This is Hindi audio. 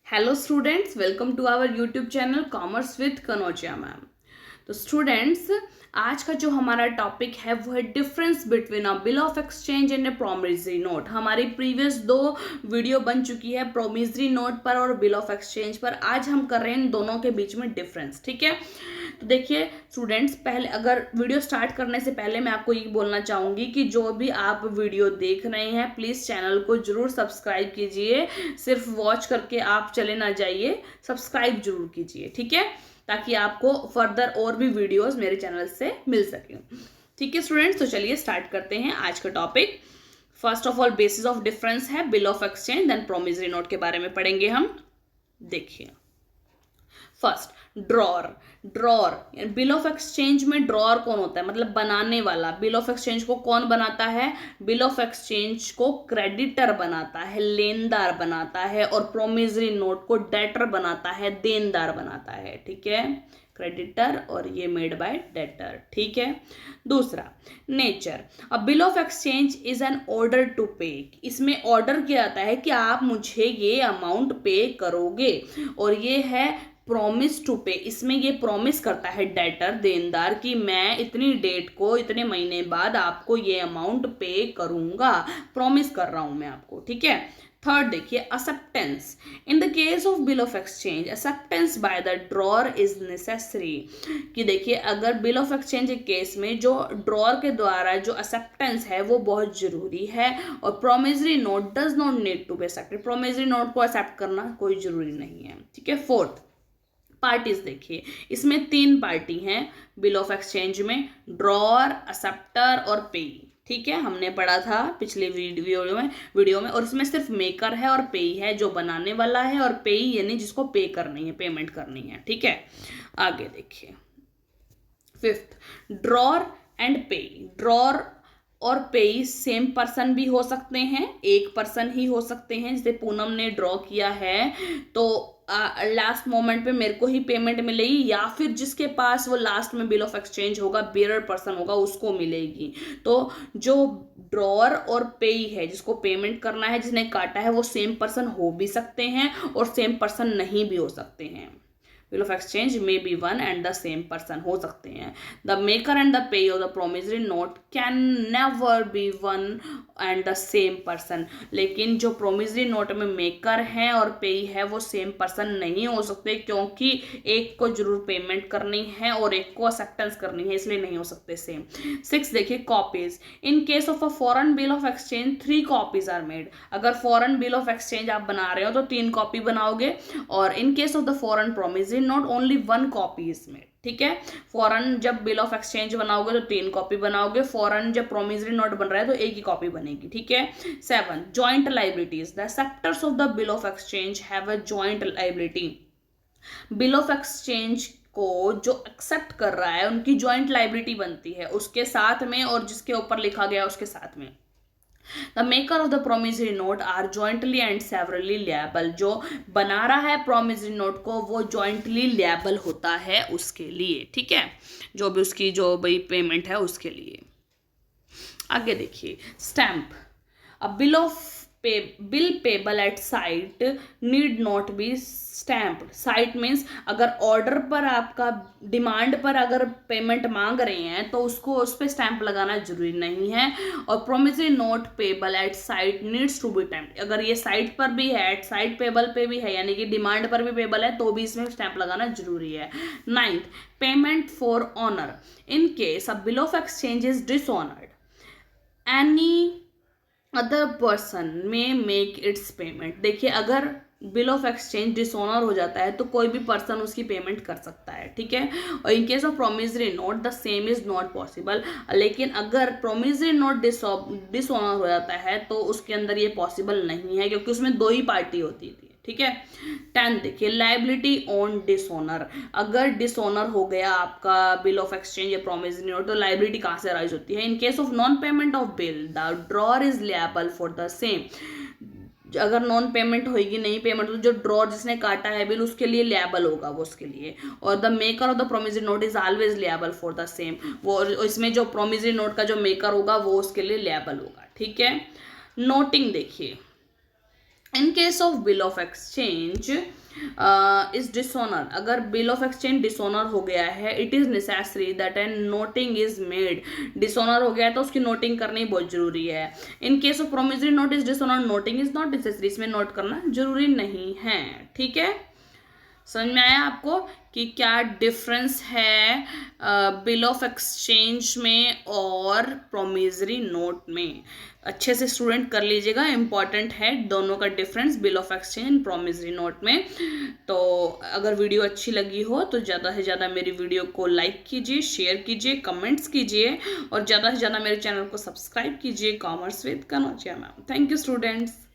Hello students, welcome to our YouTube channel commerce with Kanaujia ma'am. तो स्टूडेंट्स, आज का जो हमारा टॉपिक है वो है difference between a bill of exchange and a promissory note. हमारी प्रीवियस 2 वीडियो बन चुकी है प्रोमिसरी नोट पर और बिल ऑफ एक्सचेंज पर। आज हम कर रहे हैं इन दोनों के बीच में डिफरेंस। ठीक है, तो देखिए स्टूडेंट्स, पहले अगर वीडियो स्टार्ट करने से पहले मैं आपको ये बोलना चाहूँगी कि जो भी आप वीडियो देख रहे हैं प्लीज़ चैनल को जरूर सब्सक्राइब कीजिए। सिर्फ वॉच करके आप चले ना जाइए, सब्सक्राइब जरूर कीजिए, ठीक है, ताकि आपको फर्दर और भी वीडियोस मेरे चैनल से मिल सके। ठीक है स्टूडेंट्स, तो चलिए स्टार्ट करते हैं आज का topic. First of all basis of difference है bill of exchange, then promissory note के बारे में पढ़ेंगे हम। देखिए first, drawer. Drawer bill of exchange में ड्रॉर कौन होता है, मतलब बनाने वाला। बिल ऑफ एक्सचेंज को कौन बनाता है? बिल ऑफ एक्सचेंज को क्रेडिटर बनाता है, लेनदार बनाता है, और प्रोमिसरी नोट को डेटर बनाता है, देनदार बनाता है। ठीक है, क्रेडिटर और ये मेड बाय डेटर। ठीक है, दूसरा nature. A bill of exchange is an order to pay. इसमें ऑर्डर किया जाता है कि आप मुझे ये अमाउंट पे करोगे, और ये है प्रॉमिस टू पे। इसमें ये प्रॉमिस करता है डेटर, देनदार, कि मैं इतनी डेट को, इतने महीने बाद आपको ये अमाउंट पे करूंगा, प्रॉमिस कर रहा हूं मैं आपको। ठीक है, थर्ड देखिए, acceptance. In the case of bill of exchange acceptance by the drawer is necessary. कि देखिए अगर बिल ऑफ एक्सचेंज के केस में जो ड्रॉर के द्वारा जो एक्सेप्टेंस है वो बहुत जरूरी है, और promissory note does not need to be accepted. Promissory note को एक्सेप्ट करना कोई जरूरी नहीं है। ठीक है, फोर्थ पार्टीज। देखिए इसमें 3 पार्टी हैं बिल ऑफ एक्सचेंज में, ड्रॉर, एक्सेप्टर और पेई। ठीक है, हमने पढ़ा था पिछले वीडियो में। और इसमें सिर्फ मेकर है और पेई है, जो बनाने वाला है, और पेई यानी जिसको पे करनी है, पेमेंट करनी है। ठीक है, आगे देखिए फिफ्थ, ड्रॉर एंड पेई। ड्रॉर और पेई सेम पर्सन भी हो सकते हैं, एक पर्सन ही हो सकते हैं। जैसे पूनम ने ड्रॉ किया है तो लास्ट मोमेंट पे मेरे को ही पेमेंट मिलेगी, या फिर जिसके पास वो लास्ट में बिल ऑफ एक्सचेंज होगा, बेयरर पर्सन होगा, उसको मिलेगी। तो जो ड्रॉर और पेई है, जिसको पेमेंट करना है, जिसने काटा है, वो सेम पर्सन हो भी सकते हैं और सेम पर्सन नहीं भी हो सकते हैं। Bill of exchange may be one and the same person हो सकते हैं। The maker and the pay of the promissory note can never be one and the same person. लेकिन जो प्रोमिसरी नोट में मेकर है और पे है वो सेम पर्सन नहीं हो सकते, क्योंकि एक को जरूर पेमेंट करनी है और एक को एक्सेप्टेंस करनी है, इसलिए नहीं हो सकते सेम। 6 देखिए, copies. In case of a foreign bill of exchange 3 copies are made. अगर फॉरेन बिल ऑफ एक्सचेंज आप बना रहे हो तो 3 कॉपी बनाओगे, और in case of the foreign promissory note only 1 copy is made. ठीक है, फॉरेन जब बिल ऑफ एक्सचेंज बनाओगे तो 3 कॉपी बनाओगे, फॉरेन जब प्रोमिसरी नोट बन रहा है तो एक ही कॉपी बनेगी। ठीक है, 7 joint liabilities. The acceptors of the bill of exchange have a joint liability. Bill of exchange को जो एक्सेप्ट कर रहा है उनकी जॉइंट लाइबिलिटी बनती है उसके साथ में, और जिसके ऊपर लिखा गया उसके साथ में। The maker of the promissory note are jointly and severally liable. जो बना रहा है प्रोमिसरी नोट को वो जॉइंटली लिएबल होता है उसके लिए। ठीक है, जो भी उसकी जो भाई पेमेंट है उसके लिए। आगे देखिए, stamp. A bill payable at site need not be stamped. Site means अगर ऑर्डर पर, आपका डिमांड पर अगर पेमेंट मांग रहे हैं तो उसको उस पर स्टैंप लगाना जरूरी नहीं है। और promissory note payable at sight needs to be stamped. अगर ये साइट पर भी है, एट साइट पेबल पे भी है, यानी कि डिमांड पर भी पेबल है, तो भी इसमें स्टैंप लगाना जरूरी है। 9th, payment for honour. In case a bill of exchange is dishonoured, any other person may make its payment. देखिए अगर बिल ऑफ एक्सचेंज डिसऑनर हो जाता है तो कोई भी पर्सन उसकी पेमेंट कर सकता है। ठीक है, और in case of promissory note the same is not possible. लेकिन अगर प्रोमिसरी नोट डिसऑनर हो जाता है तो उसके अंदर ये पॉसिबल नहीं है, क्योंकि उसमें 2 ही पार्टी होती थी। ठीक है, 10 देखिए, लाइबिलिटी ऑन डिसऑनर। अगर डिसऑनर हो गया आपका बिल ऑफ एक्सचेंज या प्रोमिसरी नोट तो लाइबिलिटी कहाँ से राइज होती है? In case of non payment of bill the drawer is liable for the same. अगर नॉन पेमेंट होगी, नहीं पेमेंट, तो जो ड्रॉर जिसने काटा है बिल उसके लिए लिएबल होगा वो उसके लिए। और the maker of the promissory note is always liable for the same. वो इसमें जो प्रोमिसरी नोट का जो मेकर होगा वो उसके लिए लिएबल होगा। ठीक है, नोटिंग देखिए, in case of bill of exchange is dishonour, अगर बिल ऑफ एक्सचेंज डिसऑनर हो गया है, it is necessary that an noting is made. Dishonour हो गया है तो उसकी नोटिंग करनी बहुत जरूरी है। In case of promissory note is dishonour, noting is not necessary, इसमें नोट करना जरूरी नहीं है। ठीक है, समझ में आया आपको कि क्या डिफरेंस है बिल ऑफ एक्सचेंज में और प्रोमिसरी नोट में। अच्छे से स्टूडेंट कर लीजिएगा, इंपॉर्टेंट है दोनों का difference, bill of exchange promissory note में। तो अगर वीडियो अच्छी लगी हो तो ज़्यादा से ज़्यादा मेरी वीडियो को लाइक कीजिए, शेयर कीजिए, कमेंट्स कीजिए और ज़्यादा से ज़्यादा मेरे चैनल को सब्सक्राइब कीजिए, commerce with Kanaujia ma'am. Thank you students.